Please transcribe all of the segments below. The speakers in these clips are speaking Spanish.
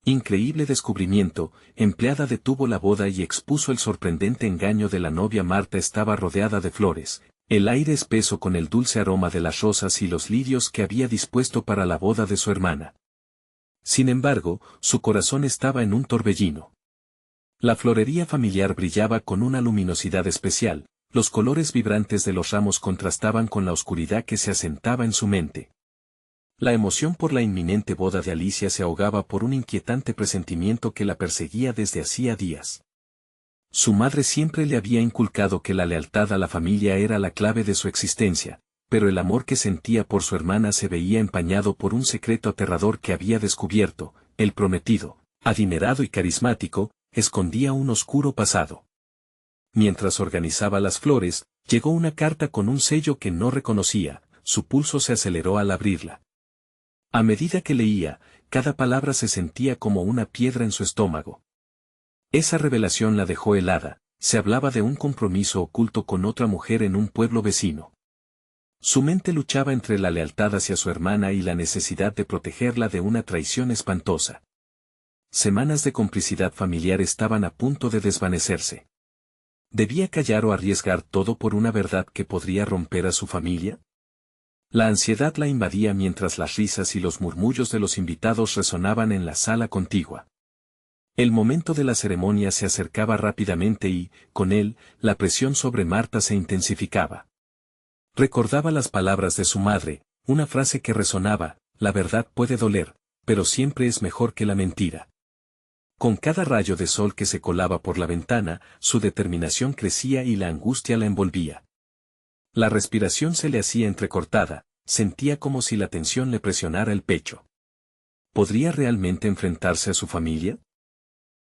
Increíble descubrimiento, empleada detuvo la boda y expuso el sorprendente engaño de la novia. Marta estaba rodeada de flores, el aire espeso con el dulce aroma de las rosas y los lirios que había dispuesto para la boda de su hermana. Sin embargo, su corazón estaba en un torbellino. La florería familiar brillaba con una luminosidad especial, los colores vibrantes de los ramos contrastaban con la oscuridad que se asentaba en su mente. La emoción por la inminente boda de Alicia se ahogaba por un inquietante presentimiento que la perseguía desde hacía días. Su madre siempre le había inculcado que la lealtad a la familia era la clave de su existencia, pero el amor que sentía por su hermana se veía empañado por un secreto aterrador que había descubierto. El prometido, adinerado y carismático, escondía un oscuro pasado. Mientras organizaba las flores, llegó una carta con un sello que no reconocía, su pulso se aceleró al abrirla. A medida que leía, cada palabra se sentía como una piedra en su estómago. Esa revelación la dejó helada, se hablaba de un compromiso oculto con otra mujer en un pueblo vecino. Su mente luchaba entre la lealtad hacia su hermana y la necesidad de protegerla de una traición espantosa. Semanas de complicidad familiar estaban a punto de desvanecerse. ¿Debía callar o arriesgar todo por una verdad que podría romper a su familia? La ansiedad la invadía mientras las risas y los murmullos de los invitados resonaban en la sala contigua. El momento de la ceremonia se acercaba rápidamente y, con él, la presión sobre Marta se intensificaba. Recordaba las palabras de su madre, una frase que resonaba: la verdad puede doler, pero siempre es mejor que la mentira. Con cada rayo de sol que se colaba por la ventana, su determinación crecía y la angustia la envolvía. La respiración se le hacía entrecortada, sentía como si la tensión le presionara el pecho. ¿Podría realmente enfrentarse a su familia?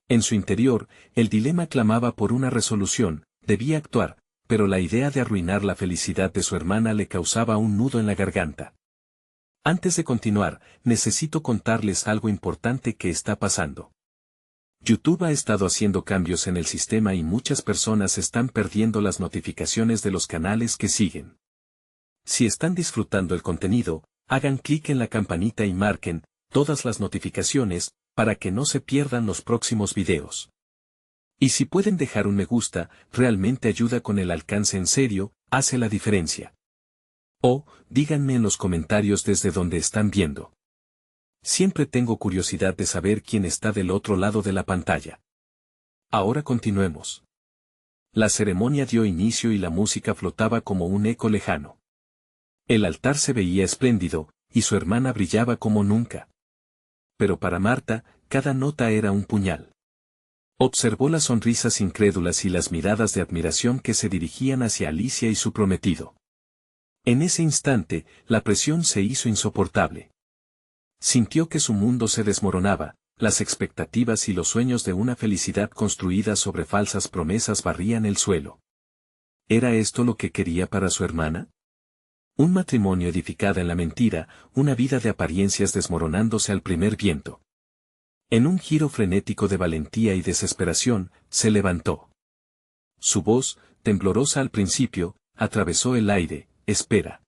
En su interior, el dilema clamaba por una resolución, debía actuar, pero la idea de arruinar la felicidad de su hermana le causaba un nudo en la garganta. Antes de continuar, necesito contarles algo importante que está pasando. YouTube ha estado haciendo cambios en el sistema y muchas personas están perdiendo las notificaciones de los canales que siguen. Si están disfrutando el contenido, hagan clic en la campanita y marquen todas las notificaciones para que no se pierdan los próximos videos. Y si pueden dejar un me gusta, realmente ayuda con el alcance, en serio, hace la diferencia. O, díganme en los comentarios desde donde están viendo. Siempre tengo curiosidad de saber quién está del otro lado de la pantalla. Ahora continuemos. La ceremonia dio inicio y la música flotaba como un eco lejano. El altar se veía espléndido, y su hermana brillaba como nunca. Pero para Marta, cada nota era un puñal. Observó las sonrisas incrédulas y las miradas de admiración que se dirigían hacia Alicia y su prometido. En ese instante, la presión se hizo insoportable. Sintió que su mundo se desmoronaba, las expectativas y los sueños de una felicidad construida sobre falsas promesas barrían el suelo. ¿Era esto lo que quería para su hermana? Un matrimonio edificado en la mentira, una vida de apariencias desmoronándose al primer viento. En un giro frenético de valentía y desesperación, se levantó. Su voz, temblorosa al principio, atravesó el aire: espera.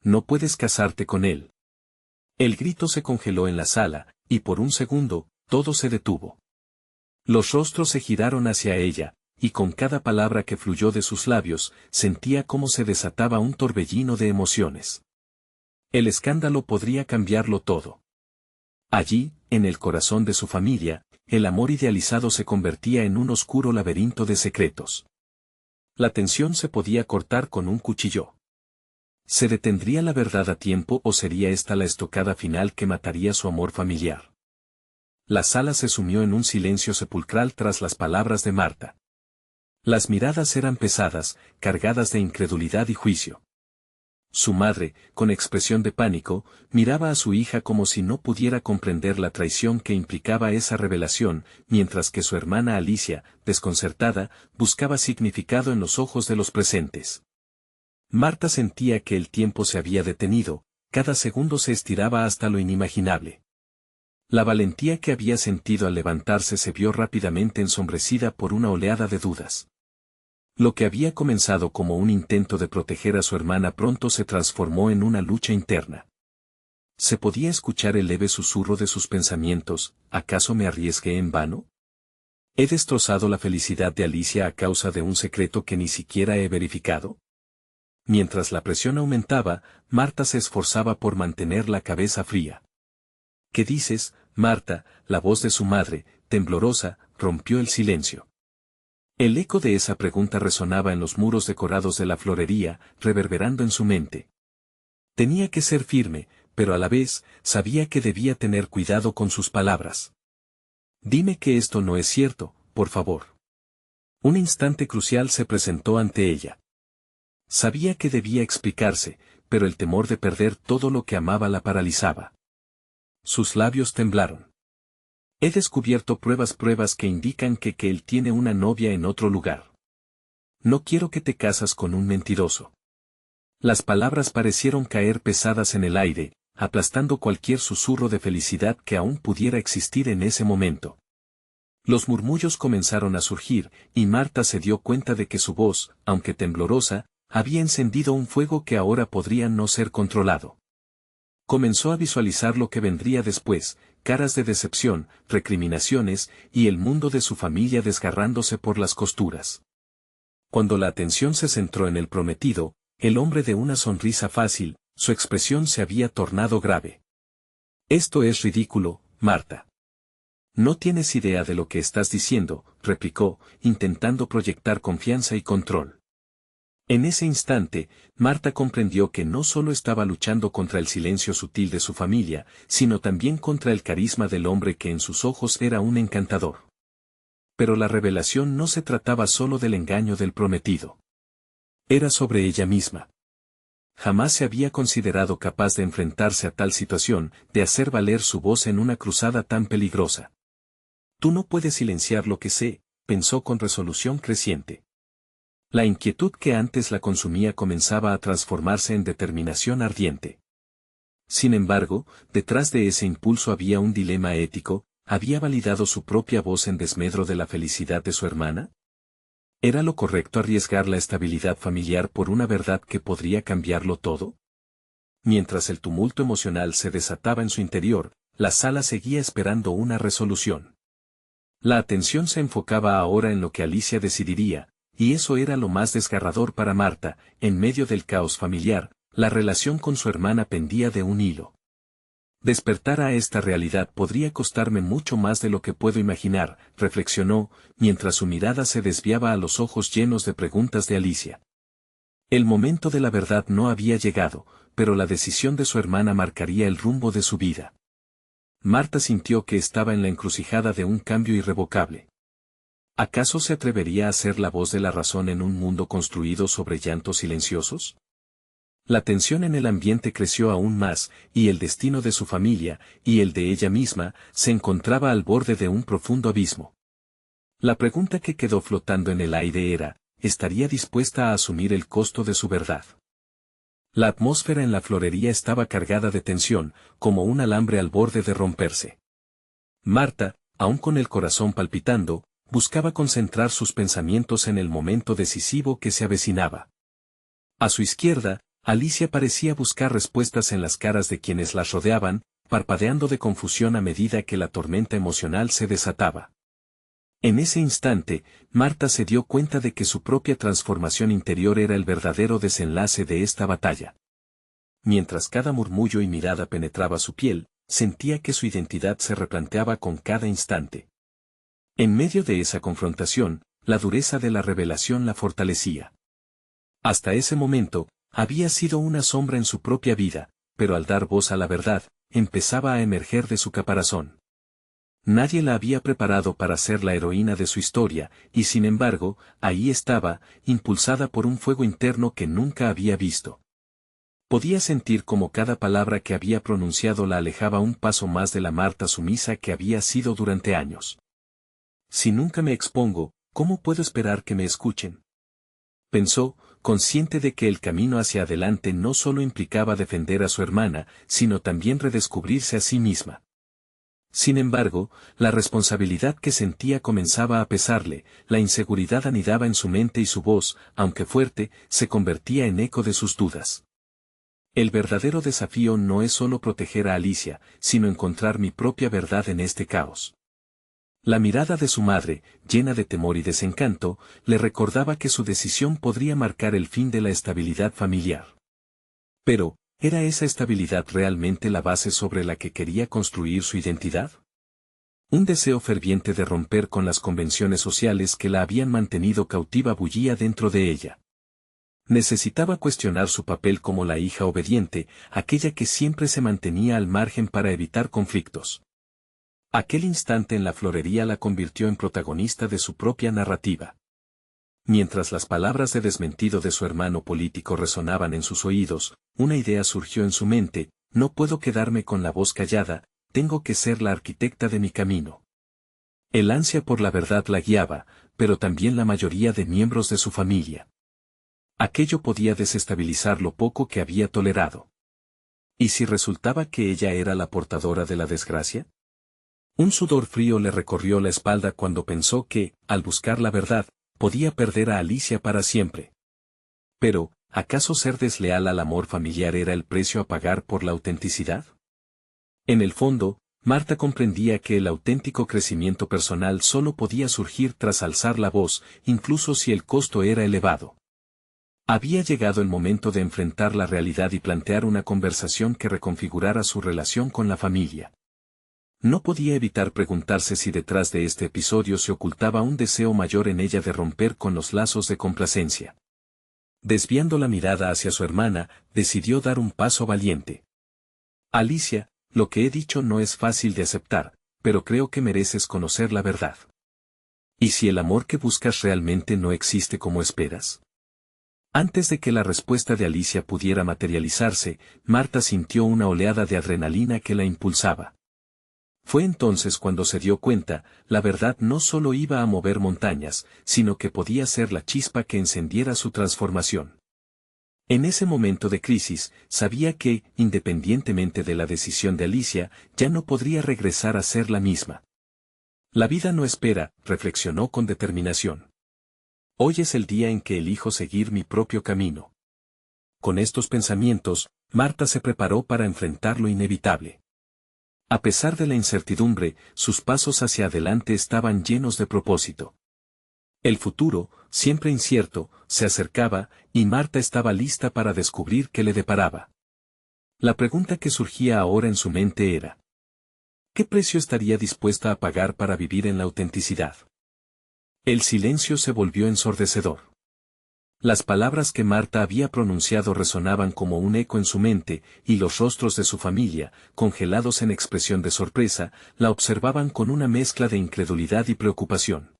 No puedes casarte con él. El grito se congeló en la sala, y por un segundo, todo se detuvo. Los rostros se giraron hacia ella, y con cada palabra que fluyó de sus labios, sentía cómo se desataba un torbellino de emociones. El escándalo podría cambiarlo todo. Allí, en el corazón de su familia, el amor idealizado se convertía en un oscuro laberinto de secretos. La tensión se podía cortar con un cuchillo. ¿Se detendría la verdad a tiempo o sería esta la estocada final que mataría su amor familiar? La sala se sumió en un silencio sepulcral tras las palabras de Marta. Las miradas eran pesadas, cargadas de incredulidad y juicio. Su madre, con expresión de pánico, miraba a su hija como si no pudiera comprender la traición que implicaba esa revelación, mientras que su hermana Alicia, desconcertada, buscaba significado en los ojos de los presentes. Marta sentía que el tiempo se había detenido, cada segundo se estiraba hasta lo inimaginable. La valentía que había sentido al levantarse se vio rápidamente ensombrecida por una oleada de dudas. Lo que había comenzado como un intento de proteger a su hermana pronto se transformó en una lucha interna. Se podía escuchar el leve susurro de sus pensamientos. ¿Acaso me arriesgué en vano? ¿He destrozado la felicidad de Alicia a causa de un secreto que ni siquiera he verificado? Mientras la presión aumentaba, Marta se esforzaba por mantener la cabeza fría. ¿Qué dices, Marta? La voz de su madre, temblorosa, rompió el silencio. El eco de esa pregunta resonaba en los muros decorados de la florería, reverberando en su mente. Tenía que ser firme, pero a la vez, sabía que debía tener cuidado con sus palabras. Dime que esto no es cierto, por favor. Un instante crucial se presentó ante ella. Sabía que debía explicarse, pero el temor de perder todo lo que amaba la paralizaba. Sus labios temblaron. He descubierto pruebas que indican que él tiene una novia en otro lugar. No quiero que te casas con un mentiroso. Las palabras parecieron caer pesadas en el aire, aplastando cualquier susurro de felicidad que aún pudiera existir en ese momento. Los murmullos comenzaron a surgir, y Marta se dio cuenta de que su voz, aunque temblorosa, había encendido un fuego que ahora podría no ser controlado. Comenzó a visualizar lo que vendría después, caras de decepción, recriminaciones, y el mundo de su familia desgarrándose por las costuras. Cuando la atención se centró en el prometido, el hombre de una sonrisa fácil, su expresión se había tornado grave. Esto es ridículo, Marta. No tienes idea de lo que estás diciendo, replicó, intentando proyectar confianza y control. En ese instante, Marta comprendió que no solo estaba luchando contra el silencio sutil de su familia, sino también contra el carisma del hombre que en sus ojos era un encantador. Pero la revelación no se trataba solo del engaño del prometido. Era sobre ella misma. Jamás se había considerado capaz de enfrentarse a tal situación, de hacer valer su voz en una cruzada tan peligrosa. Tú no puedes silenciar lo que sé, pensó con resolución creciente. La inquietud que antes la consumía comenzaba a transformarse en determinación ardiente. Sin embargo, detrás de ese impulso había un dilema ético. ¿Había validado su propia voz en desmedro de la felicidad de su hermana? ¿Era lo correcto arriesgar la estabilidad familiar por una verdad que podría cambiarlo todo? Mientras el tumulto emocional se desataba en su interior, la sala seguía esperando una resolución. La atención se enfocaba ahora en lo que Alicia decidiría, y eso era lo más desgarrador para Marta. En medio del caos familiar, la relación con su hermana pendía de un hilo. Despertar a esta realidad podría costarme mucho más de lo que puedo imaginar, reflexionó, mientras su mirada se desviaba a los ojos llenos de preguntas de Alicia. El momento de la verdad no había llegado, pero la decisión de su hermana marcaría el rumbo de su vida. Marta sintió que estaba en la encrucijada de un cambio irrevocable. ¿Acaso se atrevería a ser la voz de la razón en un mundo construido sobre llantos silenciosos? La tensión en el ambiente creció aún más, y el destino de su familia, y el de ella misma, se encontraba al borde de un profundo abismo. La pregunta que quedó flotando en el aire era, ¿estaría dispuesta a asumir el costo de su verdad? La atmósfera en la florería estaba cargada de tensión, como un alambre al borde de romperse. Marta, aún con el corazón palpitando, buscaba concentrar sus pensamientos en el momento decisivo que se avecinaba. A su izquierda, Alicia parecía buscar respuestas en las caras de quienes las rodeaban, parpadeando de confusión a medida que la tormenta emocional se desataba. En ese instante, Marta se dio cuenta de que su propia transformación interior era el verdadero desenlace de esta batalla. Mientras cada murmullo y mirada penetraba su piel, sentía que su identidad se replanteaba con cada instante. En medio de esa confrontación, la dureza de la revelación la fortalecía. Hasta ese momento, había sido una sombra en su propia vida, pero al dar voz a la verdad, empezaba a emerger de su caparazón. Nadie la había preparado para ser la heroína de su historia, y sin embargo, ahí estaba, impulsada por un fuego interno que nunca había visto. Podía sentir como cada palabra que había pronunciado la alejaba un paso más de la Marta sumisa que había sido durante años. Si nunca me expongo, ¿cómo puedo esperar que me escuchen? Pensó, consciente de que el camino hacia adelante no solo implicaba defender a su hermana, sino también redescubrirse a sí misma. Sin embargo, la responsabilidad que sentía comenzaba a pesarle, la inseguridad anidaba en su mente y su voz, aunque fuerte, se convertía en eco de sus dudas. El verdadero desafío no es solo proteger a Alicia, sino encontrar mi propia verdad en este caos. La mirada de su madre, llena de temor y desencanto, le recordaba que su decisión podría marcar el fin de la estabilidad familiar. Pero, ¿era esa estabilidad realmente la base sobre la que quería construir su identidad? Un deseo ferviente de romper con las convenciones sociales que la habían mantenido cautiva bullía dentro de ella. Necesitaba cuestionar su papel como la hija obediente, aquella que siempre se mantenía al margen para evitar conflictos. Aquel instante en la florería la convirtió en protagonista de su propia narrativa. Mientras las palabras de desmentido de su hermano político resonaban en sus oídos, una idea surgió en su mente: no puedo quedarme con la voz callada, tengo que ser la arquitecta de mi camino. El ansia por la verdad la guiaba, pero también la mayoría de miembros de su familia. Aquello podía desestabilizar lo poco que había tolerado. ¿Y si resultaba que ella era la portadora de la desgracia? Un sudor frío le recorrió la espalda cuando pensó que, al buscar la verdad, podía perder a Alicia para siempre. Pero, ¿acaso ser desleal al amor familiar era el precio a pagar por la autenticidad? En el fondo, Marta comprendía que el auténtico crecimiento personal solo podía surgir tras alzar la voz, incluso si el costo era elevado. Había llegado el momento de enfrentar la realidad y plantear una conversación que reconfigurara su relación con la familia. No podía evitar preguntarse si detrás de este episodio se ocultaba un deseo mayor en ella de romper con los lazos de complacencia. Desviando la mirada hacia su hermana, decidió dar un paso valiente. Alicia, lo que he dicho no es fácil de aceptar, pero creo que mereces conocer la verdad. ¿Y si el amor que buscas realmente no existe como esperas? Antes de que la respuesta de Alicia pudiera materializarse, Marta sintió una oleada de adrenalina que la impulsaba. Fue entonces cuando se dio cuenta: la verdad no solo iba a mover montañas, sino que podía ser la chispa que encendiera su transformación. En ese momento de crisis, sabía que, independientemente de la decisión de Alicia, ya no podría regresar a ser la misma. La vida no espera, reflexionó con determinación. Hoy es el día en que elijo seguir mi propio camino. Con estos pensamientos, Marta se preparó para enfrentar lo inevitable. A pesar de la incertidumbre, sus pasos hacia adelante estaban llenos de propósito. El futuro, siempre incierto, se acercaba, y Marta estaba lista para descubrir qué le deparaba. La pregunta que surgía ahora en su mente era: ¿qué precio estaría dispuesta a pagar para vivir en la autenticidad? El silencio se volvió ensordecedor. Las palabras que Marta había pronunciado resonaban como un eco en su mente, y los rostros de su familia, congelados en expresión de sorpresa, la observaban con una mezcla de incredulidad y preocupación.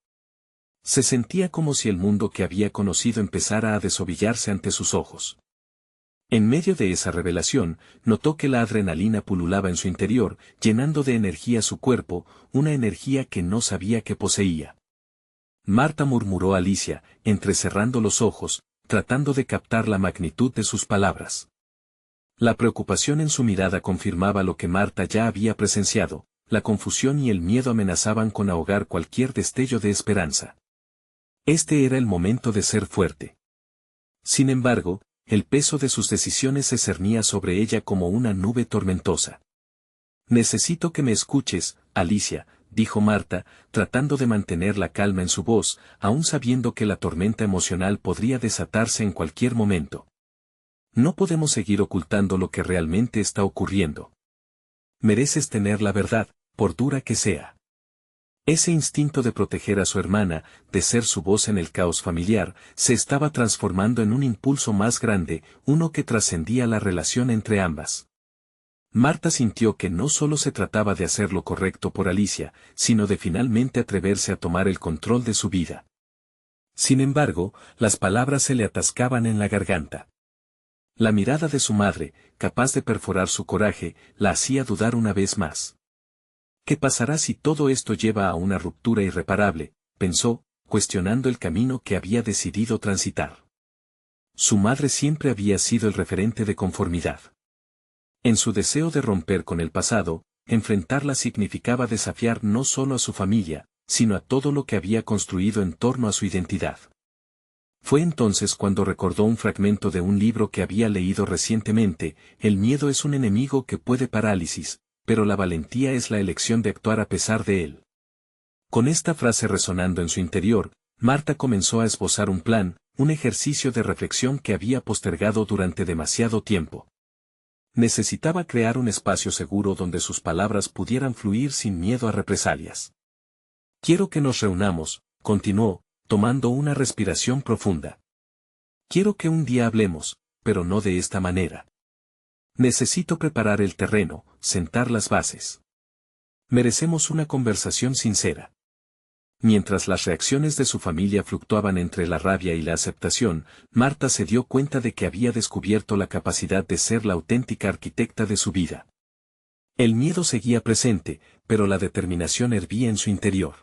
Se sentía como si el mundo que había conocido empezara a desovillarse ante sus ojos. En medio de esa revelación, notó que la adrenalina pululaba en su interior, llenando de energía su cuerpo, una energía que no sabía que poseía. Marta, murmuró Alicia, entrecerrando los ojos, tratando de captar la magnitud de sus palabras. La preocupación en su mirada confirmaba lo que Marta ya había presenciado: la confusión y el miedo amenazaban con ahogar cualquier destello de esperanza. Este era el momento de ser fuerte. Sin embargo, el peso de sus decisiones se cernía sobre ella como una nube tormentosa. Necesito que me escuches, Alicia, dijo Marta, tratando de mantener la calma en su voz, aún sabiendo que la tormenta emocional podría desatarse en cualquier momento. No podemos seguir ocultando lo que realmente está ocurriendo. Mereces tener la verdad, por dura que sea. Ese instinto de proteger a su hermana, de ser su voz en el caos familiar, se estaba transformando en un impulso más grande, uno que trascendía la relación entre ambas. Marta sintió que no solo se trataba de hacer lo correcto por Alicia, sino de finalmente atreverse a tomar el control de su vida. Sin embargo, las palabras se le atascaban en la garganta. La mirada de su madre, capaz de perforar su coraje, la hacía dudar una vez más. ¿Qué pasará si todo esto lleva a una ruptura irreparable?, pensó, cuestionando el camino que había decidido transitar. Su madre siempre había sido el referente de conformidad. En su deseo de romper con el pasado, enfrentarla significaba desafiar no solo a su familia, sino a todo lo que había construido en torno a su identidad. Fue entonces cuando recordó un fragmento de un libro que había leído recientemente: el miedo es un enemigo que puede parálisis, pero la valentía es la elección de actuar a pesar de él. Con esta frase resonando en su interior, Marta comenzó a esbozar un plan, un ejercicio de reflexión que había postergado durante demasiado tiempo. Necesitaba crear un espacio seguro donde sus palabras pudieran fluir sin miedo a represalias. Quiero que nos reunamos, continuó, tomando una respiración profunda. Quiero que un día hablemos, pero no de esta manera. Necesito preparar el terreno, sentar las bases. Merecemos una conversación sincera. Mientras las reacciones de su familia fluctuaban entre la rabia y la aceptación, Marta se dio cuenta de que había descubierto la capacidad de ser la auténtica arquitecta de su vida. El miedo seguía presente, pero la determinación hervía en su interior.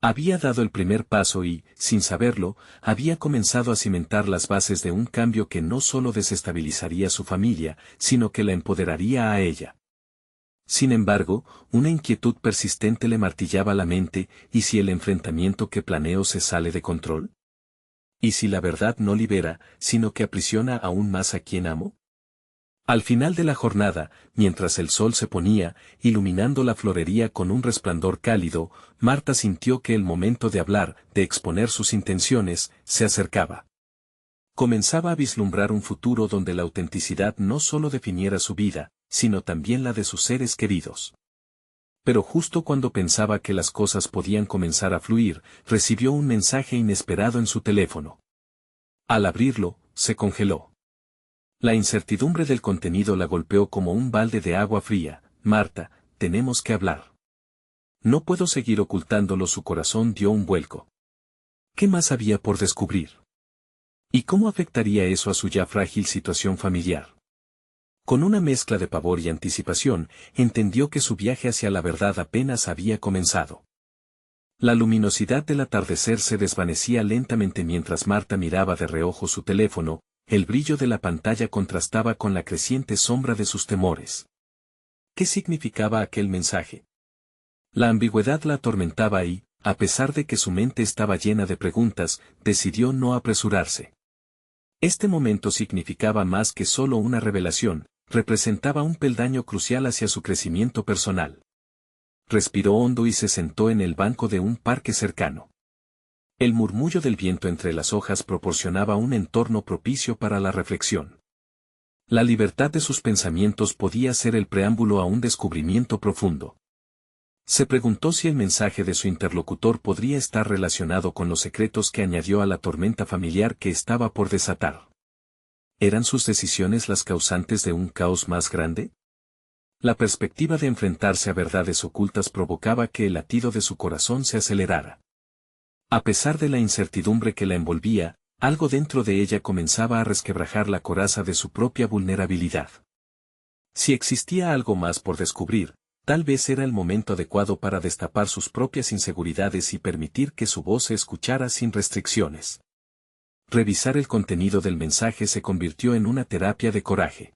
Había dado el primer paso y, sin saberlo, había comenzado a cimentar las bases de un cambio que no solo desestabilizaría su familia, sino que la empoderaría a ella. Sin embargo, una inquietud persistente le martillaba la mente: ¿y si el enfrentamiento que planeo se sale de control? ¿Y si la verdad no libera, sino que aprisiona aún más a quien amo? Al final de la jornada, mientras el sol se ponía, iluminando la florería con un resplandor cálido, Marta sintió que el momento de hablar, de exponer sus intenciones, se acercaba. Comenzaba a vislumbrar un futuro donde la autenticidad no solo definiera su vida, sino también la de sus seres queridos. Pero justo cuando pensaba que las cosas podían comenzar a fluir, recibió un mensaje inesperado en su teléfono. Al abrirlo, se congeló. La incertidumbre del contenido la golpeó como un balde de agua fría. Marta, tenemos que hablar. No puedo seguir ocultándolo. Su corazón dio un vuelco. ¿Qué más había por descubrir? ¿Y cómo afectaría eso a su ya frágil situación familiar? Con una mezcla de pavor y anticipación, entendió que su viaje hacia la verdad apenas había comenzado. La luminosidad del atardecer se desvanecía lentamente mientras Marta miraba de reojo su teléfono. El brillo de la pantalla contrastaba con la creciente sombra de sus temores. ¿Qué significaba aquel mensaje? La ambigüedad la atormentaba y, a pesar de que su mente estaba llena de preguntas, decidió no apresurarse. Este momento significaba más que solo una revelación, representaba un peldaño crucial hacia su crecimiento personal. Respiró hondo y se sentó en el banco de un parque cercano. El murmullo del viento entre las hojas proporcionaba un entorno propicio para la reflexión. La libertad de sus pensamientos podía ser el preámbulo a un descubrimiento profundo. Se preguntó si el mensaje de su interlocutor podría estar relacionado con los secretos que añadió a la tormenta familiar que estaba por desatar. ¿Eran sus decisiones las causantes de un caos más grande? La perspectiva de enfrentarse a verdades ocultas provocaba que el latido de su corazón se acelerara. A pesar de la incertidumbre que la envolvía, algo dentro de ella comenzaba a resquebrajar la coraza de su propia vulnerabilidad. Si existía algo más por descubrir, tal vez era el momento adecuado para destapar sus propias inseguridades y permitir que su voz se escuchara sin restricciones. Revisar el contenido del mensaje se convirtió en una terapia de coraje.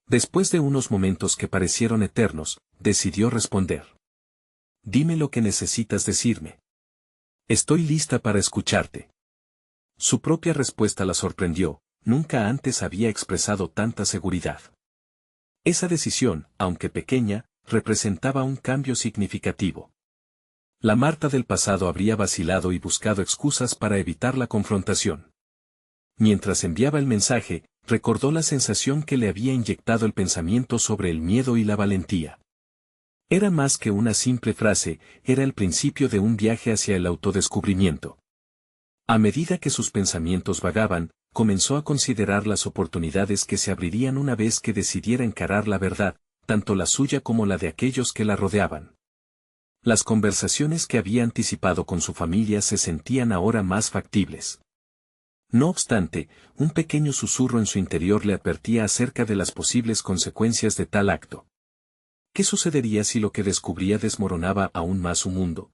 Después de unos momentos que parecieron eternos, decidió responder. Dime lo que necesitas decirme. Estoy lista para escucharte. Su propia respuesta la sorprendió: nunca antes había expresado tanta seguridad. Esa decisión, aunque pequeña, representaba un cambio significativo. La Marta del pasado habría vacilado y buscado excusas para evitar la confrontación. Mientras enviaba el mensaje, recordó la sensación que le había inyectado el pensamiento sobre el miedo y la valentía. Era más que una simple frase, era el principio de un viaje hacia el autodescubrimiento. A medida que sus pensamientos vagaban, comenzó a considerar las oportunidades que se abrirían una vez que decidiera encarar la verdad, tanto la suya como la de aquellos que la rodeaban. Las conversaciones que había anticipado con su familia se sentían ahora más factibles. No obstante, un pequeño susurro en su interior le advertía acerca de las posibles consecuencias de tal acto. ¿Qué sucedería si lo que descubría desmoronaba aún más su mundo?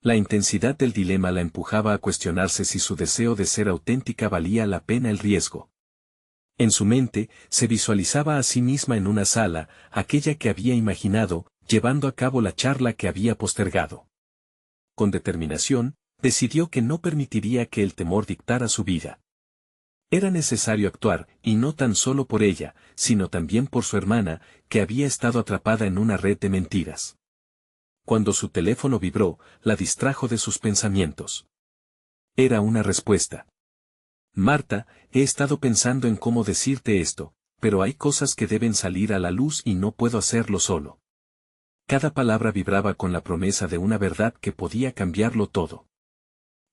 La intensidad del dilema la empujaba a cuestionarse si su deseo de ser auténtica valía la pena el riesgo. En su mente, se visualizaba a sí misma en una sala, aquella que había imaginado, llevando a cabo la charla que había postergado. Con determinación, Decidió que no permitiría que el temor dictara su vida. Era necesario actuar, y no tan solo por ella, sino también por su hermana, que había estado atrapada en una red de mentiras. Cuando su teléfono vibró, la distrajo de sus pensamientos. Era una respuesta. Marta, he estado pensando en cómo decirte esto, pero hay cosas que deben salir a la luz y no puedo hacerlo solo. Cada palabra vibraba con la promesa de una verdad que podía cambiarlo todo.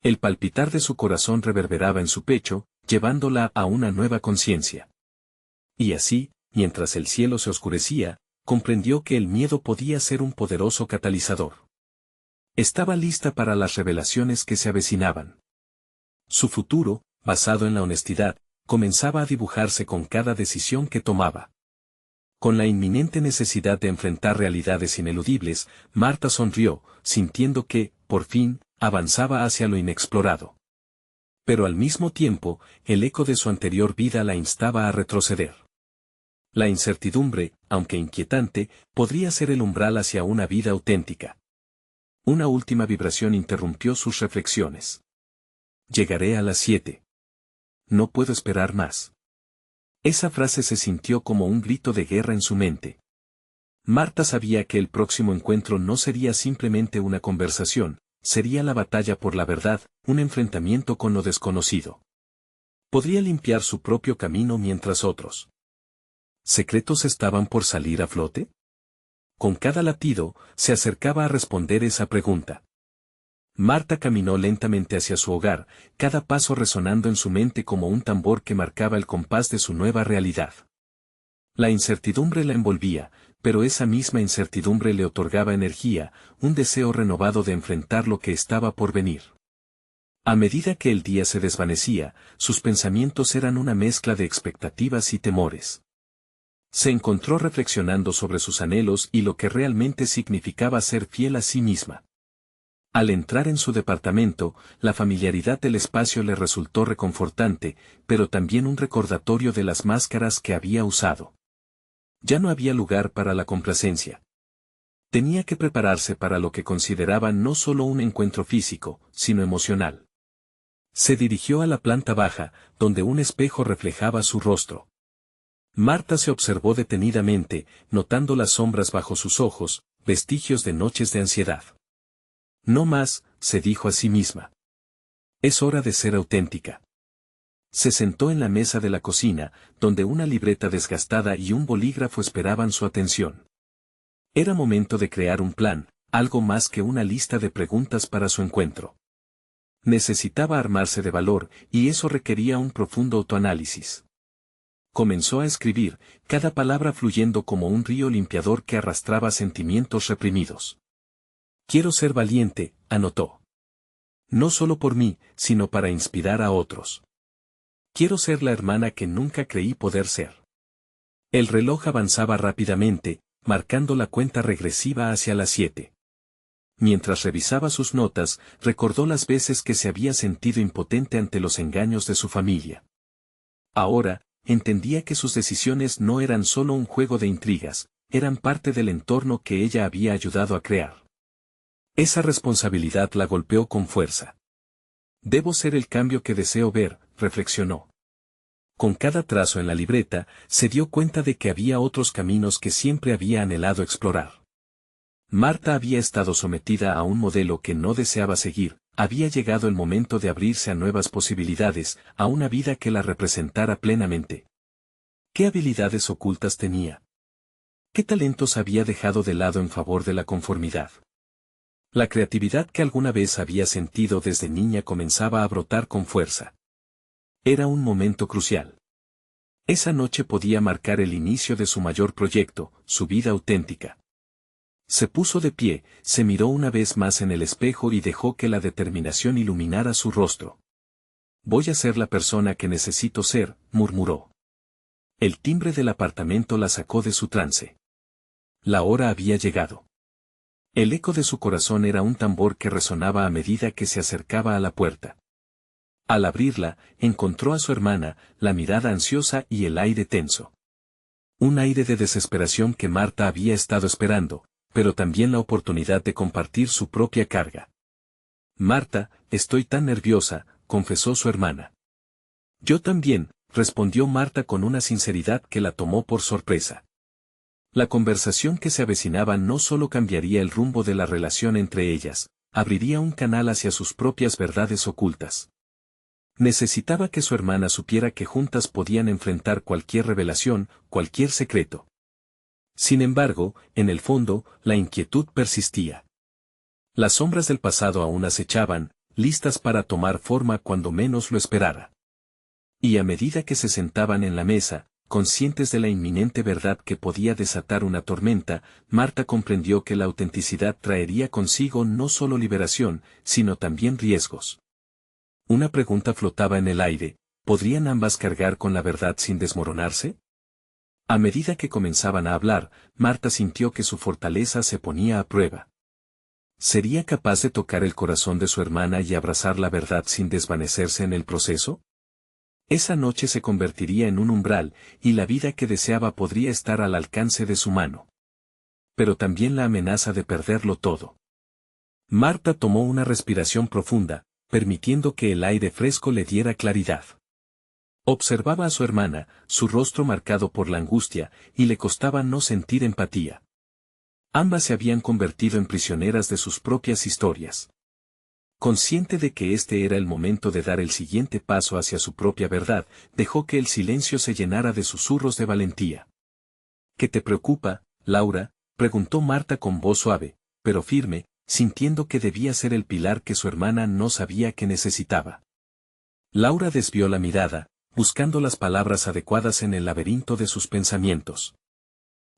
El palpitar de su corazón reverberaba en su pecho, llevándola a una nueva conciencia. Y así, mientras el cielo se oscurecía, comprendió que el miedo podía ser un poderoso catalizador. Estaba lista para las revelaciones que se avecinaban. Su futuro, basado en la honestidad, comenzaba a dibujarse con cada decisión que tomaba. Con la inminente necesidad de enfrentar realidades ineludibles, Marta sonrió, sintiendo que, por fin, avanzaba hacia lo inexplorado. Pero al mismo tiempo, el eco de su anterior vida la instaba a retroceder. La incertidumbre, aunque inquietante, podría ser el umbral hacia una vida auténtica. Una última vibración interrumpió sus reflexiones. Llegaré a las 7. No puedo esperar más. Esa frase se sintió como un grito de guerra en su mente. Marta sabía que el próximo encuentro no sería simplemente una conversación, sería la batalla por la verdad, un enfrentamiento con lo desconocido. Podría limpiar su propio camino mientras otros secretos estaban por salir a flote. Con cada latido, se acercaba a responder esa pregunta. Marta caminó lentamente hacia su hogar, cada paso resonando en su mente como un tambor que marcaba el compás de su nueva realidad. La incertidumbre la envolvía, pero esa misma incertidumbre le otorgaba energía, un deseo renovado de enfrentar lo que estaba por venir. A medida que el día se desvanecía, sus pensamientos eran una mezcla de expectativas y temores. Se encontró reflexionando sobre sus anhelos y lo que realmente significaba ser fiel a sí misma. Al entrar en su departamento, la familiaridad del espacio le resultó reconfortante, pero también un recordatorio de las máscaras que había usado. Ya no había lugar para la complacencia. Tenía que prepararse para lo que consideraba no solo un encuentro físico, sino emocional. Se dirigió a la planta baja, donde un espejo reflejaba su rostro. Marta se observó detenidamente, notando las sombras bajo sus ojos, vestigios de noches de ansiedad. No más, se dijo a sí misma. Es hora de ser auténtica. Se sentó en la mesa de la cocina, donde una libreta desgastada y un bolígrafo esperaban su atención. Era momento de crear un plan, algo más que una lista de preguntas para su encuentro. Necesitaba armarse de valor, y eso requería un profundo autoanálisis. Comenzó a escribir, cada palabra fluyendo como un río limpiador que arrastraba sentimientos reprimidos. Quiero ser valiente, anotó. No solo por mí, sino para inspirar a otros. Quiero ser la hermana que nunca creí poder ser. El reloj avanzaba rápidamente, marcando la cuenta regresiva hacia las 7. Mientras revisaba sus notas, recordó las veces que se había sentido impotente ante los engaños de su familia. Ahora, entendía que sus decisiones no eran solo un juego de intrigas, eran parte del entorno que ella había ayudado a crear. Esa responsabilidad la golpeó con fuerza. Debo ser el cambio que deseo ver, reflexionó. Con cada trazo en la libreta, se dio cuenta de que había otros caminos que siempre había anhelado explorar. Marta había estado sometida a un modelo que no deseaba seguir, había llegado el momento de abrirse a nuevas posibilidades, a una vida que la representara plenamente. ¿Qué habilidades ocultas tenía? ¿Qué talentos había dejado de lado en favor de la conformidad? La creatividad que alguna vez había sentido desde niña comenzaba a brotar con fuerza. Era un momento crucial. Esa noche podía marcar el inicio de su mayor proyecto, su vida auténtica. Se puso de pie, se miró una vez más en el espejo y dejó que la determinación iluminara su rostro. Voy a ser la persona que necesito ser, murmuró. El timbre del apartamento la sacó de su trance. La hora había llegado. El eco de su corazón era un tambor que resonaba a medida que se acercaba a la puerta. Al abrirla, encontró a su hermana, la mirada ansiosa y el aire tenso. Un aire de desesperación que Marta había estado esperando, pero también la oportunidad de compartir su propia carga. Marta, estoy tan nerviosa, confesó su hermana. Yo también, respondió Marta con una sinceridad que la tomó por sorpresa. La conversación que se avecinaba no solo cambiaría el rumbo de la relación entre ellas, abriría un canal hacia sus propias verdades ocultas. Necesitaba que su hermana supiera que juntas podían enfrentar cualquier revelación, cualquier secreto. Sin embargo, en el fondo, la inquietud persistía. Las sombras del pasado aún acechaban, listas para tomar forma cuando menos lo esperara. Y a medida que se sentaban en la mesa, conscientes de la inminente verdad que podía desatar una tormenta, Marta comprendió que la autenticidad traería consigo no solo liberación, sino también riesgos. Una pregunta flotaba en el aire: ¿podrían ambas cargar con la verdad sin desmoronarse? A medida que comenzaban a hablar, Marta sintió que su fortaleza se ponía a prueba. ¿Sería capaz de tocar el corazón de su hermana y abrazar la verdad sin desvanecerse en el proceso? Esa noche se convertiría en un umbral, y la vida que deseaba podría estar al alcance de su mano. Pero también la amenaza de perderlo todo. Marta tomó una respiración profunda, permitiendo que el aire fresco le diera claridad. Observaba a su hermana, su rostro marcado por la angustia, y le costaba no sentir empatía. Ambas se habían convertido en prisioneras de sus propias historias. Consciente de que este era el momento de dar el siguiente paso hacia su propia verdad, dejó que el silencio se llenara de susurros de valentía. ¿Qué te preocupa, Laura?, preguntó Marta con voz suave, pero firme, sintiendo que debía ser el pilar que su hermana no sabía que necesitaba. Laura desvió la mirada, buscando las palabras adecuadas en el laberinto de sus pensamientos.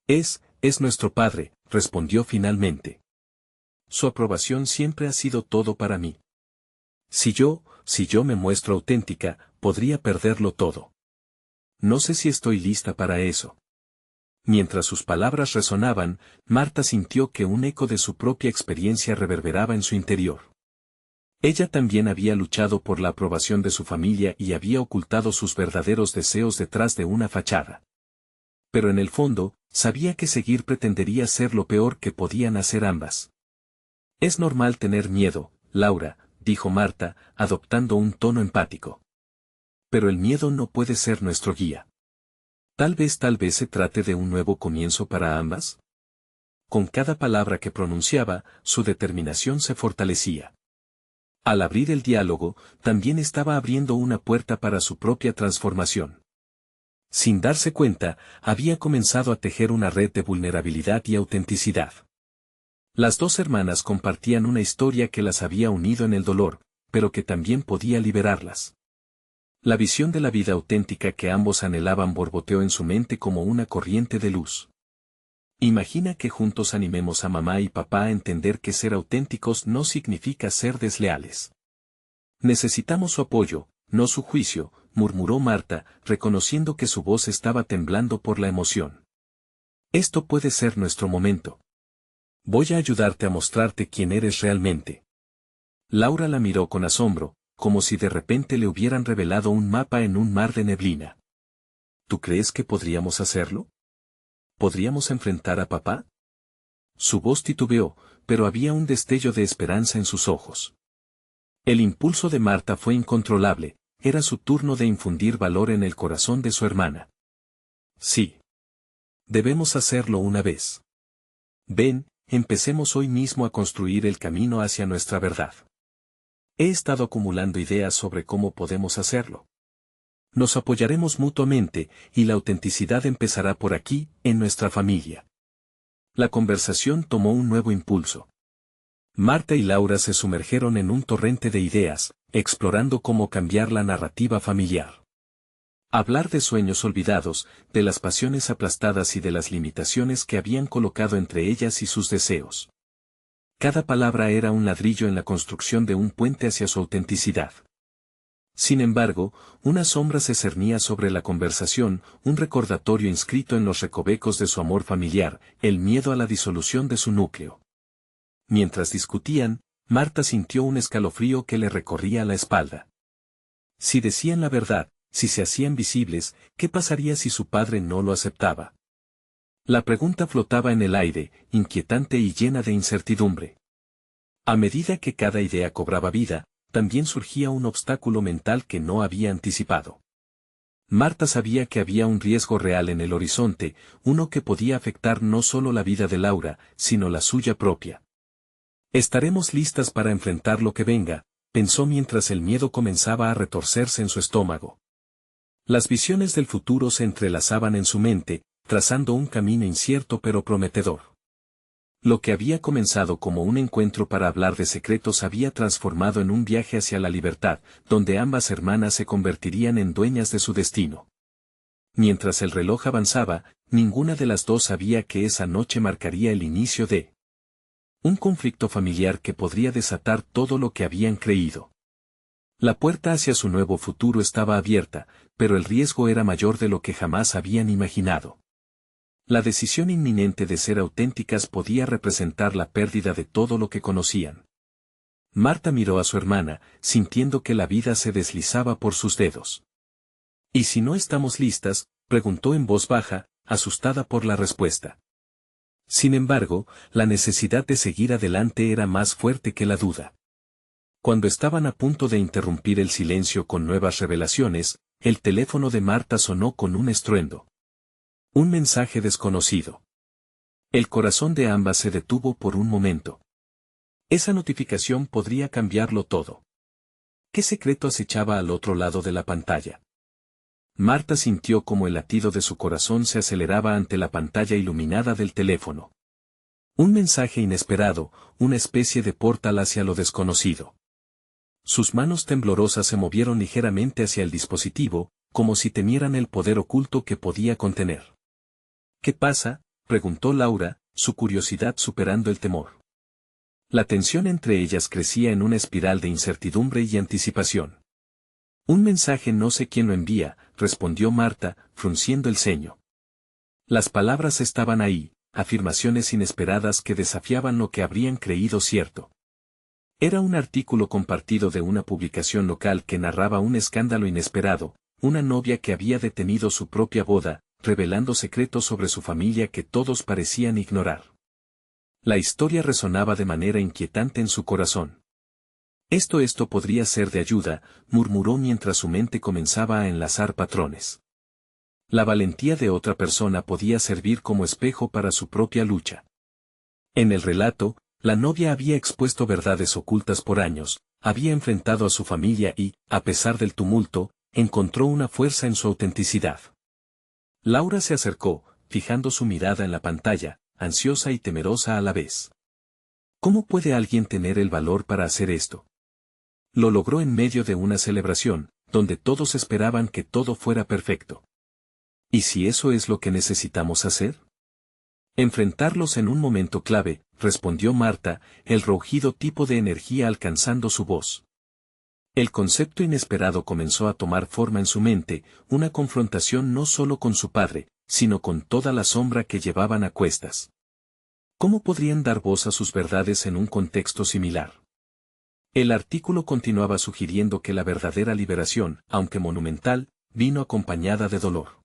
Es nuestro padre, respondió finalmente. Su aprobación siempre ha sido todo para mí. Si yo me muestro auténtica, podría perderlo todo. No sé si estoy lista para eso. Mientras sus palabras resonaban, Marta sintió que un eco de su propia experiencia reverberaba en su interior. Ella también había luchado por la aprobación de su familia y había ocultado sus verdaderos deseos detrás de una fachada. Pero en el fondo, sabía que seguir pretendería ser lo peor que podían hacer ambas. Es normal tener miedo, Laura, dijo Marta, adoptando un tono empático. Pero el miedo no puede ser nuestro guía. Tal vez se trate de un nuevo comienzo para ambas. Con cada palabra que pronunciaba, su determinación se fortalecía. Al abrir el diálogo, también estaba abriendo una puerta para su propia transformación. Sin darse cuenta, había comenzado a tejer una red de vulnerabilidad y autenticidad. Las dos hermanas compartían una historia que las había unido en el dolor, pero que también podía liberarlas. La visión de la vida auténtica que ambos anhelaban borboteó en su mente como una corriente de luz. Imagina que juntos animemos a mamá y papá a entender que ser auténticos no significa ser desleales. Necesitamos su apoyo, no su juicio, murmuró Marta, reconociendo que su voz estaba temblando por la emoción. Esto puede ser nuestro momento. Voy a ayudarte a mostrarte quién eres realmente. Laura la miró con asombro, como si de repente le hubieran revelado un mapa en un mar de neblina. ¿Tú crees que podríamos hacerlo? ¿Podríamos enfrentar a papá? Su voz titubeó, pero había un destello de esperanza en sus ojos. El impulso de Marta fue incontrolable, era su turno de infundir valor en el corazón de su hermana. Sí. Debemos hacerlo una vez. Ven, empecemos hoy mismo a construir el camino hacia nuestra verdad. He estado acumulando ideas sobre cómo podemos hacerlo. Nos apoyaremos mutuamente, y la autenticidad empezará por aquí, en nuestra familia. La conversación tomó un nuevo impulso. Marta y Laura se sumergieron en un torrente de ideas, explorando cómo cambiar la narrativa familiar. Hablar de sueños olvidados, de las pasiones aplastadas y de las limitaciones que habían colocado entre ellas y sus deseos. Cada palabra era un ladrillo en la construcción de un puente hacia su autenticidad. Sin embargo, una sombra se cernía sobre la conversación, un recordatorio inscrito en los recovecos de su amor familiar, el miedo a la disolución de su núcleo. Mientras discutían, Marta sintió un escalofrío que le recorría la espalda. Si decían la verdad, si se hacían visibles, ¿qué pasaría si su padre no lo aceptaba? La pregunta flotaba en el aire, inquietante y llena de incertidumbre. A medida que cada idea cobraba vida, también surgía un obstáculo mental que no había anticipado. Marta sabía que había un riesgo real en el horizonte, uno que podía afectar no solo la vida de Laura, sino la suya propia. Estaremos listas para enfrentar lo que venga, pensó mientras el miedo comenzaba a retorcerse en su estómago. Las visiones del futuro se entrelazaban en su mente, trazando un camino incierto pero prometedor. Lo que había comenzado como un encuentro para hablar de secretos había transformado en un viaje hacia la libertad, donde ambas hermanas se convertirían en dueñas de su destino. Mientras el reloj avanzaba, ninguna de las dos sabía que esa noche marcaría el inicio de un conflicto familiar que podría desatar todo lo que habían creído. La puerta hacia su nuevo futuro estaba abierta, pero el riesgo era mayor de lo que jamás habían imaginado. La decisión inminente de ser auténticas podía representar la pérdida de todo lo que conocían. Marta miró a su hermana, sintiendo que la vida se deslizaba por sus dedos. ¿Y si no estamos listas?, preguntó en voz baja, asustada por la respuesta. Sin embargo, la necesidad de seguir adelante era más fuerte que la duda. Cuando estaban a punto de interrumpir el silencio con nuevas revelaciones, el teléfono de Marta sonó con un estruendo. Un mensaje desconocido. El corazón de ambas se detuvo por un momento. Esa notificación podría cambiarlo todo. ¿Qué secreto acechaba al otro lado de la pantalla? Marta sintió como el latido de su corazón se aceleraba ante la pantalla iluminada del teléfono. Un mensaje inesperado, una especie de portal hacia lo desconocido. Sus manos temblorosas se movieron ligeramente hacia el dispositivo, como si temieran el poder oculto que podía contener. ¿Qué pasa?, preguntó Laura, su curiosidad superando el temor. La tensión entre ellas crecía en una espiral de incertidumbre y anticipación. Un mensaje, no sé quién lo envía, respondió Marta, frunciendo el ceño. Las palabras estaban ahí, afirmaciones inesperadas que desafiaban lo que habrían creído cierto. Era un artículo compartido de una publicación local que narraba un escándalo inesperado, una novia que había detenido su propia boda, revelando secretos sobre su familia que todos parecían ignorar. La historia resonaba de manera inquietante en su corazón. Esto podría ser de ayuda, murmuró mientras su mente comenzaba a enlazar patrones. La valentía de otra persona podía servir como espejo para su propia lucha. En el relato, la novia había expuesto verdades ocultas por años, había enfrentado a su familia y, a pesar del tumulto, encontró una fuerza en su autenticidad. Laura se acercó, fijando su mirada en la pantalla, ansiosa y temerosa a la vez. ¿Cómo puede alguien tener el valor para hacer esto? Lo logró en medio de una celebración, donde todos esperaban que todo fuera perfecto. ¿Y si eso es lo que necesitamos hacer? Enfrentarlos en un momento clave, respondió Marta, el rugido tipo de energía alcanzando su voz. El concepto inesperado comenzó a tomar forma en su mente, una confrontación no solo con su padre, sino con toda la sombra que llevaban a cuestas. ¿Cómo podrían dar voz a sus verdades en un contexto similar? El artículo continuaba sugiriendo que la verdadera liberación, aunque monumental, vino acompañada de dolor.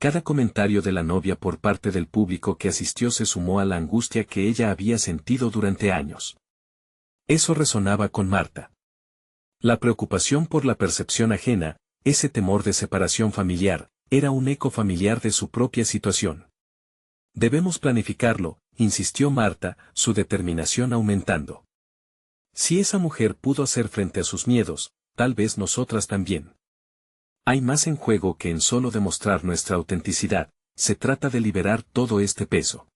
Cada comentario de la novia por parte del público que asistió se sumó a la angustia que ella había sentido durante años. Eso resonaba con Marta. La preocupación por la percepción ajena, ese temor de separación familiar, era un eco familiar de su propia situación. Debemos planificarlo, insistió Marta, su determinación aumentando. Si esa mujer pudo hacer frente a sus miedos, tal vez nosotras también. Hay más en juego que en solo demostrar nuestra autenticidad, se trata de liberar todo este peso.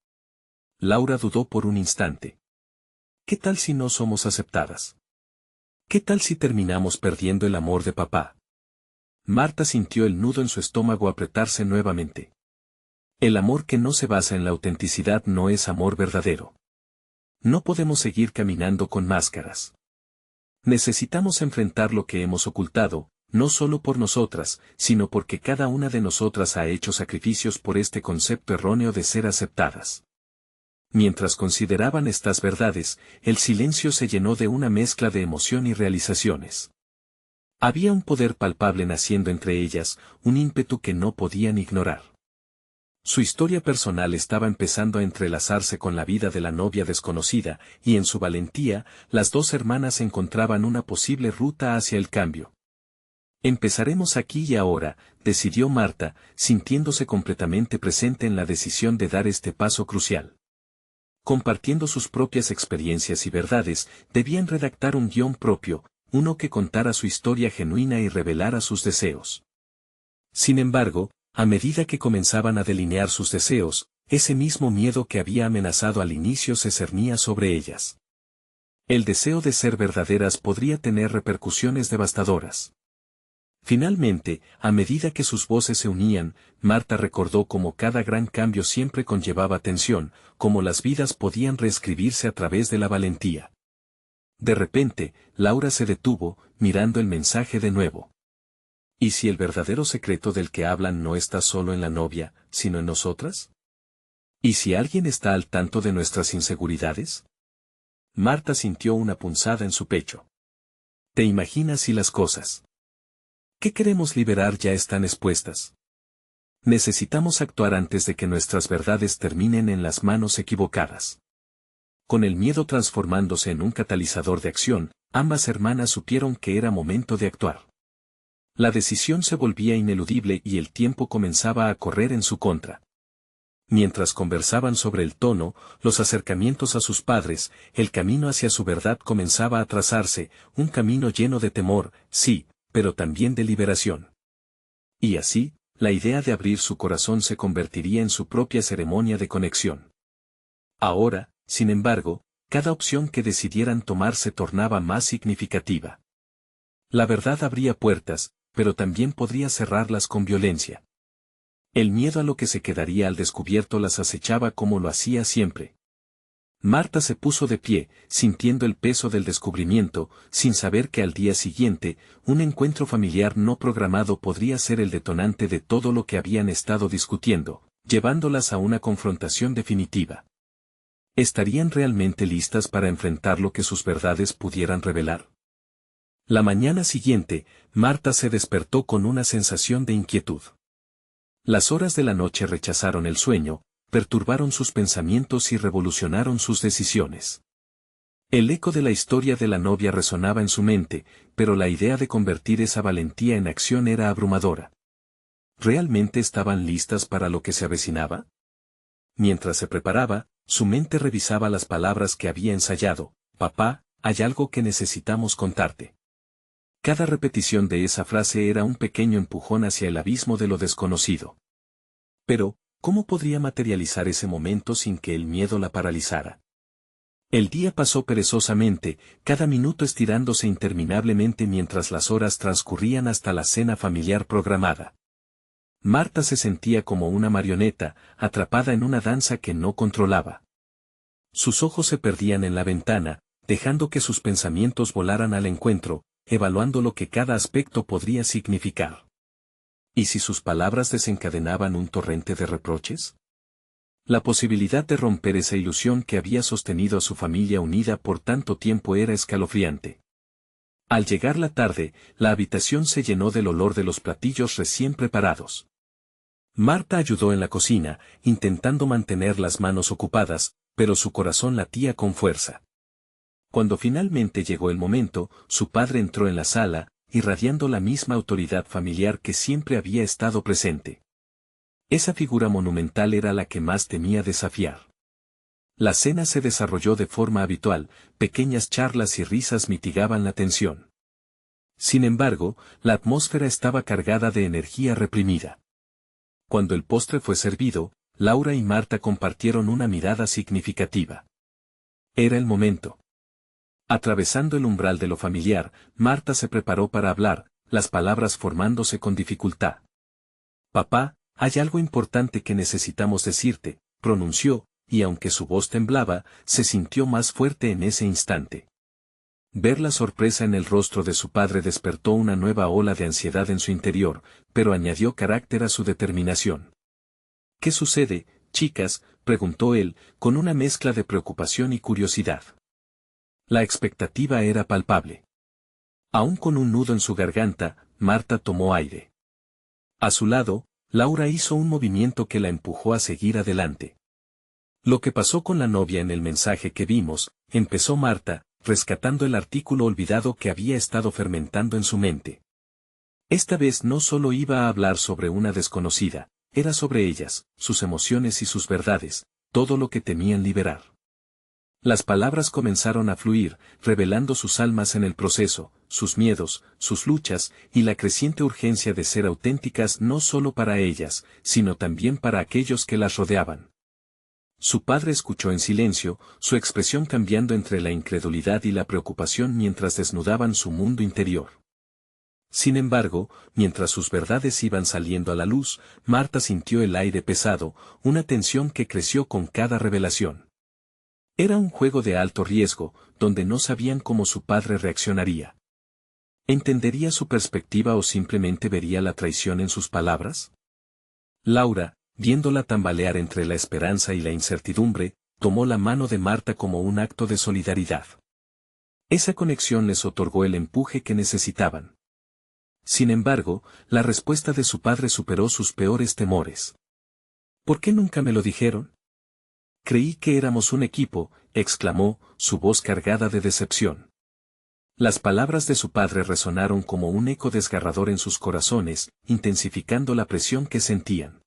Laura dudó por un instante. ¿Qué tal si no somos aceptadas? ¿Qué tal si terminamos perdiendo el amor de papá? Marta sintió el nudo en su estómago apretarse nuevamente. El amor que no se basa en la autenticidad no es amor verdadero. No podemos seguir caminando con máscaras. Necesitamos enfrentar lo que hemos ocultado, no solo por nosotras, sino porque cada una de nosotras ha hecho sacrificios por este concepto erróneo de ser aceptadas. Mientras consideraban estas verdades, el silencio se llenó de una mezcla de emoción y realizaciones. Había un poder palpable naciendo entre ellas, un ímpetu que no podían ignorar. Su historia personal estaba empezando a entrelazarse con la vida de la novia desconocida, y en su valentía, las dos hermanas encontraban una posible ruta hacia el cambio. Empezaremos aquí y ahora, decidió Marta, sintiéndose completamente presente en la decisión de dar este paso crucial. Compartiendo sus propias experiencias y verdades, debían redactar un guión propio, uno que contara su historia genuina y revelara sus deseos. Sin embargo, a medida que comenzaban a delinear sus deseos, ese mismo miedo que había amenazado al inicio se cernía sobre ellas. El deseo de ser verdaderas podría tener repercusiones devastadoras. Finalmente, a medida que sus voces se unían, Marta recordó cómo cada gran cambio siempre conllevaba tensión, cómo las vidas podían reescribirse a través de la valentía. De repente, Laura se detuvo, mirando el mensaje de nuevo. ¿Y si el verdadero secreto del que hablan no está solo en la novia, sino en nosotras? ¿Y si alguien está al tanto de nuestras inseguridades? Marta sintió una punzada en su pecho. ¿Te imaginas si las cosas que queremos liberar ya están expuestas? Necesitamos actuar antes de que nuestras verdades terminen en las manos equivocadas. Con el miedo transformándose en un catalizador de acción, ambas hermanas supieron que era momento de actuar. La decisión se volvía ineludible y el tiempo comenzaba a correr en su contra. Mientras conversaban sobre el tono, los acercamientos a sus padres, el camino hacia su verdad comenzaba a trazarse, un camino lleno de temor, sí, pero también de liberación. Y así, la idea de abrir su corazón se convertiría en su propia ceremonia de conexión. Ahora, sin embargo, cada opción que decidieran tomar se tornaba más significativa. La verdad abría puertas, pero también podría cerrarlas con violencia. El miedo a lo que se quedaría al descubierto las acechaba como lo hacía siempre. Marta se puso de pie, sintiendo el peso del descubrimiento, sin saber que al día siguiente, un encuentro familiar no programado podría ser el detonante de todo lo que habían estado discutiendo, llevándolas a una confrontación definitiva. ¿Estarían realmente listas para enfrentar lo que sus verdades pudieran revelar? La mañana siguiente, Marta se despertó con una sensación de inquietud. Las horas de la noche rechazaron el sueño, perturbaron sus pensamientos y revolucionaron sus decisiones. El eco de la historia de la novia resonaba en su mente, pero la idea de convertir esa valentía en acción era abrumadora. ¿Realmente estaban listas para lo que se avecinaba? Mientras se preparaba, su mente revisaba las palabras que había ensayado. Papá, hay algo que necesitamos contarte. Cada repetición de esa frase era un pequeño empujón hacia el abismo de lo desconocido. Pero, ¿cómo podría materializar ese momento sin que el miedo la paralizara? El día pasó perezosamente, cada minuto estirándose interminablemente mientras las horas transcurrían hasta la cena familiar programada. Marta se sentía como una marioneta, atrapada en una danza que no controlaba. Sus ojos se perdían en la ventana, dejando que sus pensamientos volaran al encuentro, evaluando lo que cada aspecto podría significar. ¿Y si sus palabras desencadenaban un torrente de reproches? La posibilidad de romper esa ilusión que había sostenido a su familia unida por tanto tiempo era escalofriante. Al llegar la tarde, la habitación se llenó del olor de los platillos recién preparados. Marta ayudó en la cocina, intentando mantener las manos ocupadas, pero su corazón latía con fuerza. Cuando finalmente llegó el momento, su padre entró en la sala, irradiando la misma autoridad familiar que siempre había estado presente. Esa figura monumental era la que más temía desafiar. La cena se desarrolló de forma habitual, pequeñas charlas y risas mitigaban la tensión. Sin embargo, la atmósfera estaba cargada de energía reprimida. Cuando el postre fue servido, Laura y Marta compartieron una mirada significativa. Era el momento. Atravesando el umbral de lo familiar, Marta se preparó para hablar, las palabras formándose con dificultad. Papá, hay algo importante que necesitamos decirte, pronunció, y aunque su voz temblaba, se sintió más fuerte en ese instante. Ver la sorpresa en el rostro de su padre despertó una nueva ola de ansiedad en su interior, pero añadió carácter a su determinación. ¿Qué sucede, chicas?, preguntó él, con una mezcla de preocupación y curiosidad. La expectativa era palpable. Aún con un nudo en su garganta, Marta tomó aire. A su lado, Laura hizo un movimiento que la empujó a seguir adelante. Lo que pasó con la novia en el mensaje que vimos, empezó Marta, rescatando el artículo olvidado que había estado fermentando en su mente. Esta vez no solo iba a hablar sobre una desconocida, era sobre ellas, sus emociones y sus verdades, todo lo que temían liberar. Las palabras comenzaron a fluir, revelando sus almas en el proceso, sus miedos, sus luchas, y la creciente urgencia de ser auténticas no solo para ellas, sino también para aquellos que las rodeaban. Su padre escuchó en silencio, su expresión cambiando entre la incredulidad y la preocupación mientras desnudaban su mundo interior. Sin embargo, mientras sus verdades iban saliendo a la luz, Marta sintió el aire pesado, una tensión que creció con cada revelación. Era un juego de alto riesgo, donde no sabían cómo su padre reaccionaría. ¿Entendería su perspectiva o simplemente vería la traición en sus palabras? Laura, viéndola tambalear entre la esperanza y la incertidumbre, tomó la mano de Marta como un acto de solidaridad. Esa conexión les otorgó el empuje que necesitaban. Sin embargo, la respuesta de su padre superó sus peores temores. ¿Por qué nunca me lo dijeron? Creí que éramos un equipo, exclamó, su voz cargada de decepción. Las palabras de su padre resonaron como un eco desgarrador en sus corazones, intensificando la presión que sentían.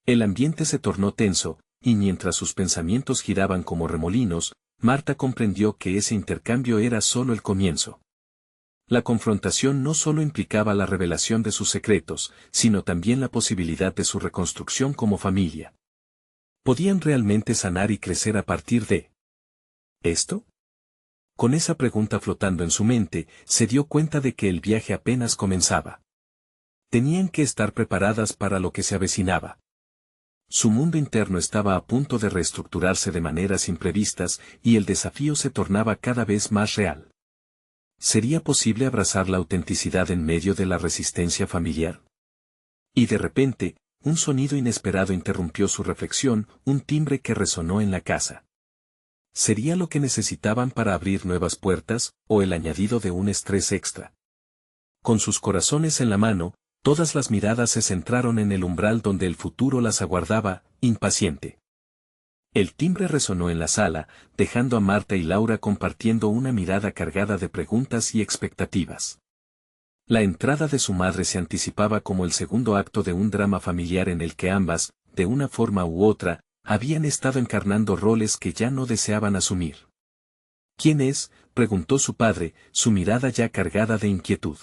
El ambiente se tornó tenso, y mientras sus pensamientos giraban como remolinos, Marta comprendió que ese intercambio era solo el comienzo. La confrontación no solo implicaba la revelación de sus secretos, sino también la posibilidad de su reconstrucción como familia. ¿Podían realmente sanar y crecer a partir de esto? Con esa pregunta flotando en su mente, se dio cuenta de que el viaje apenas comenzaba. Tenían que estar preparadas para lo que se avecinaba. Su mundo interno estaba a punto de reestructurarse de maneras imprevistas, y el desafío se tornaba cada vez más real. ¿Sería posible abrazar la autenticidad en medio de la resistencia familiar? Y de repente, un sonido inesperado interrumpió su reflexión, un timbre que resonó en la casa. ¿Sería lo que necesitaban para abrir nuevas puertas, o el añadido de un estrés extra? Con sus corazones en la mano, todas las miradas se centraron en el umbral donde el futuro las aguardaba, impaciente. El timbre resonó en la sala, dejando a Marta y Laura compartiendo una mirada cargada de preguntas y expectativas. La entrada de su madre se anticipaba como el segundo acto de un drama familiar en el que ambas, de una forma u otra, habían estado encarnando roles que ya no deseaban asumir. ¿Quién es?, preguntó su padre, su mirada ya cargada de inquietud.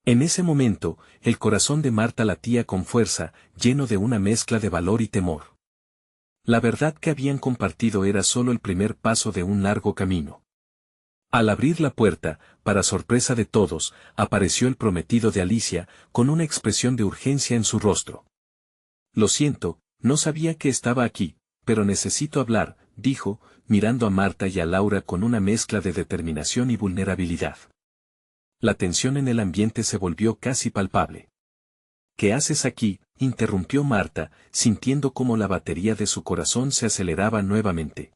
En ese momento, el corazón de Marta latía con fuerza, lleno de una mezcla de valor y temor. La verdad que habían compartido era solo el primer paso de un largo camino. Al abrir la puerta, para sorpresa de todos, apareció el prometido de Alicia, con una expresión de urgencia en su rostro. Lo siento, no sabía que estaba aquí, pero necesito hablar, dijo, mirando a Marta y a Laura con una mezcla de determinación y vulnerabilidad. La tensión en el ambiente se volvió casi palpable. ¿Qué haces aquí?, interrumpió Marta, sintiendo cómo la batería de su corazón se aceleraba nuevamente.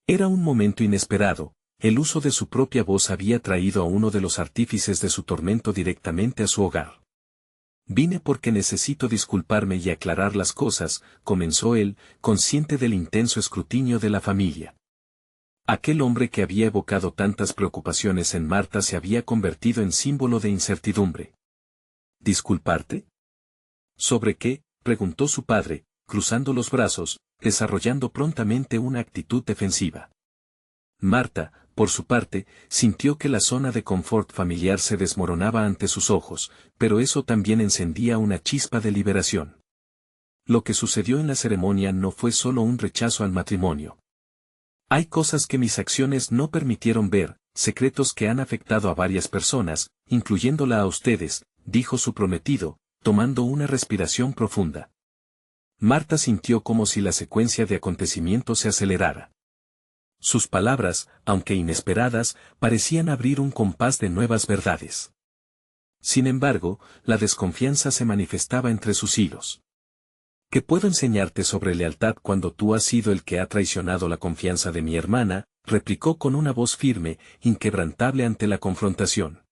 Era un momento inesperado, el uso de su propia voz había traído a uno de los artífices de su tormento directamente a su hogar. Vine porque necesito disculparme y aclarar las cosas, comenzó él, consciente del intenso escrutinio de la familia. Aquel hombre que había evocado tantas preocupaciones en Marta se había convertido en símbolo de incertidumbre. ¿Disculparte? ¿Sobre qué?, preguntó su padre, cruzando los brazos, desarrollando prontamente una actitud defensiva. Marta, por su parte, sintió que la zona de confort familiar se desmoronaba ante sus ojos, pero eso también encendía una chispa de liberación. Lo que sucedió en la ceremonia no fue solo un rechazo al matrimonio. Hay cosas que mis acciones no permitieron ver, secretos que han afectado a varias personas, incluyéndola a ustedes, dijo su prometido, tomando una respiración profunda. Marta sintió como si la secuencia de acontecimientos se acelerara. Sus palabras, aunque inesperadas, parecían abrir un compás de nuevas verdades. Sin embargo, la desconfianza se manifestaba entre sus hilos. ¿Qué puedo enseñarte sobre lealtad cuando tú has sido el que ha traicionado la confianza de mi hermana?, replicó con una voz firme, inquebrantable ante la confrontación.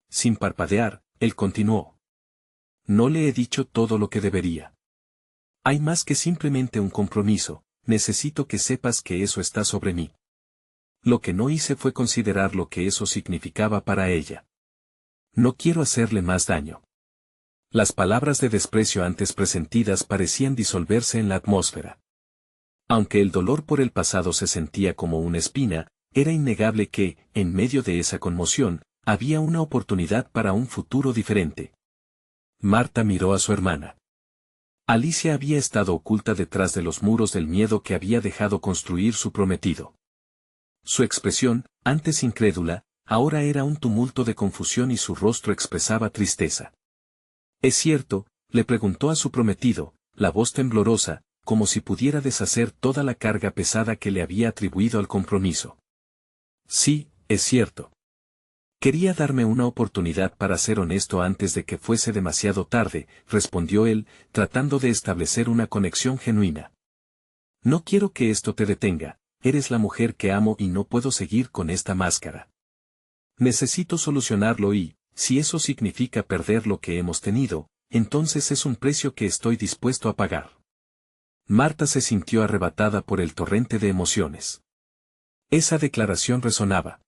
Sin parpadear, él continuó. No le he dicho todo lo que debería. Hay más que simplemente un compromiso, necesito que sepas que eso está sobre mí. Lo que no hice fue considerar lo que eso significaba para ella. No quiero hacerle más daño. Las palabras de desprecio antes presentidas parecían disolverse en la atmósfera. Aunque el dolor por el pasado se sentía como una espina, era innegable que, en medio de esa conmoción, había una oportunidad para un futuro diferente. Marta miró a su hermana. Alicia había estado oculta detrás de los muros del miedo que había dejado construir su prometido. Su expresión, antes incrédula, ahora era un tumulto de confusión y su rostro expresaba tristeza. ¿Es cierto?, le preguntó a su prometido, la voz temblorosa, como si pudiera deshacer toda la carga pesada que le había atribuido al compromiso. Sí, es cierto. Quería darme una oportunidad para ser honesto antes de que fuese demasiado tarde, respondió él, tratando de establecer una conexión genuina. No quiero que esto te detenga, eres la mujer que amo y no puedo seguir con esta máscara. Necesito solucionarlo y, si eso significa perder lo que hemos tenido, entonces es un precio que estoy dispuesto a pagar. Marta se sintió arrebatada por el torrente de emociones. Esa declaración resonaba.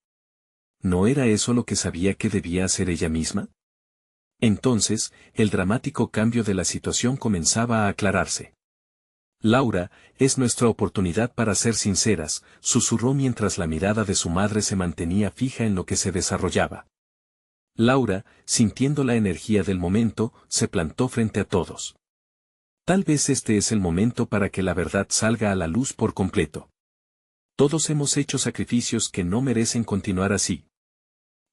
¿No era eso lo que sabía que debía hacer ella misma? Entonces, el dramático cambio de la situación comenzaba a aclararse. Laura, es nuestra oportunidad para ser sinceras, susurró mientras la mirada de su madre se mantenía fija en lo que se desarrollaba. Laura, sintiendo la energía del momento, se plantó frente a todos. Tal vez este es el momento para que la verdad salga a la luz por completo. Todos hemos hecho sacrificios que no merecen continuar así.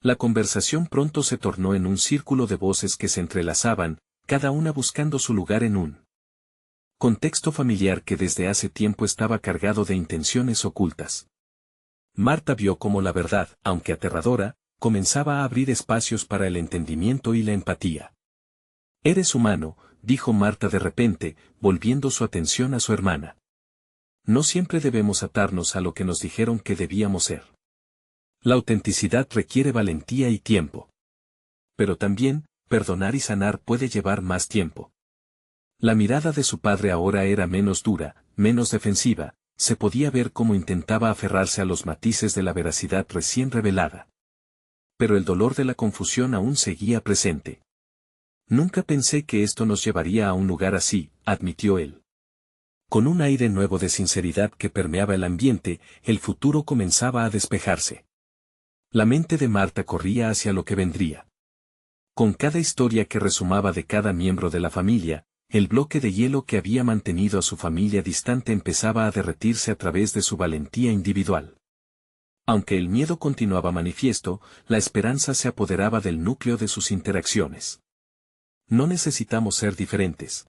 La conversación pronto se tornó en un círculo de voces que se entrelazaban, cada una buscando su lugar en un contexto familiar que desde hace tiempo estaba cargado de intenciones ocultas. Marta vio cómo la verdad, aunque aterradora, comenzaba a abrir espacios para el entendimiento y la empatía. Eres humano, dijo Marta de repente, volviendo su atención a su hermana. No siempre debemos atarnos a lo que nos dijeron que debíamos ser. La autenticidad requiere valentía y tiempo. Pero también, perdonar y sanar puede llevar más tiempo. La mirada de su padre ahora era menos dura, menos defensiva, se podía ver cómo intentaba aferrarse a los matices de la veracidad recién revelada. Pero el dolor de la confusión aún seguía presente. Nunca pensé que esto nos llevaría a un lugar así, admitió él. Con un aire nuevo de sinceridad que permeaba el ambiente, el futuro comenzaba a despejarse. La mente de Marta corría hacia lo que vendría. Con cada historia que resumaba de cada miembro de la familia, el bloque de hielo que había mantenido a su familia distante empezaba a derretirse a través de su valentía individual. Aunque el miedo continuaba manifiesto, la esperanza se apoderaba del núcleo de sus interacciones. No necesitamos ser diferentes.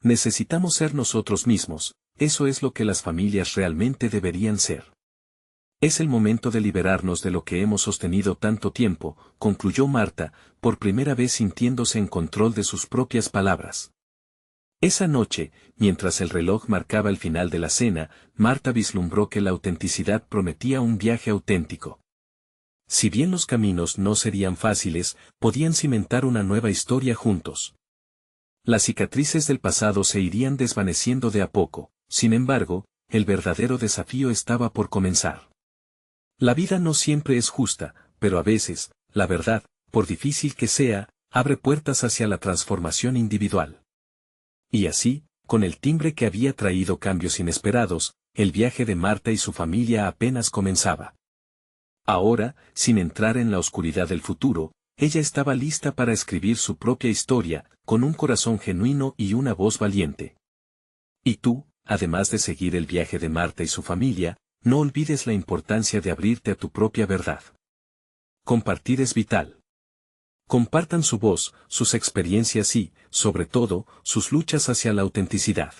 Necesitamos ser nosotros mismos, eso es lo que las familias realmente deberían ser. Es el momento de liberarnos de lo que hemos sostenido tanto tiempo, concluyó Marta, por primera vez sintiéndose en control de sus propias palabras. Esa noche, mientras el reloj marcaba el final de la cena, Marta vislumbró que la autenticidad prometía un viaje auténtico. Si bien los caminos no serían fáciles, podían cimentar una nueva historia juntos. Las cicatrices del pasado se irían desvaneciendo de a poco, sin embargo, el verdadero desafío estaba por comenzar. La vida no siempre es justa, pero a veces, la verdad, por difícil que sea, abre puertas hacia la transformación individual. Y así, con el timbre que había traído cambios inesperados, el viaje de Marta y su familia apenas comenzaba. Ahora, sin entrar en la oscuridad del futuro, ella estaba lista para escribir su propia historia, con un corazón genuino y una voz valiente. Y tú, además de seguir el viaje de Marta y su familia, no olvides la importancia de abrirte a tu propia verdad. Compartir es vital. Compartan su voz, sus experiencias y, sobre todo, sus luchas hacia la autenticidad.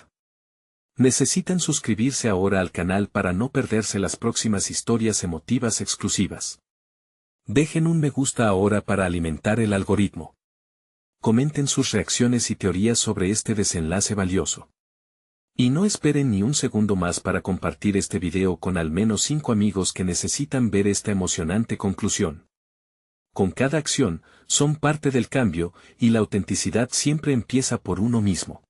Necesitan suscribirse ahora al canal para no perderse las próximas historias emotivas exclusivas. Dejen un me gusta ahora para alimentar el algoritmo. Comenten sus reacciones y teorías sobre este desenlace valioso. Y no esperen ni un segundo más para compartir este video con al menos 5 amigos que necesitan ver esta emocionante conclusión. con cada acción, son parte del cambio, y la autenticidad siempre empieza por uno mismo.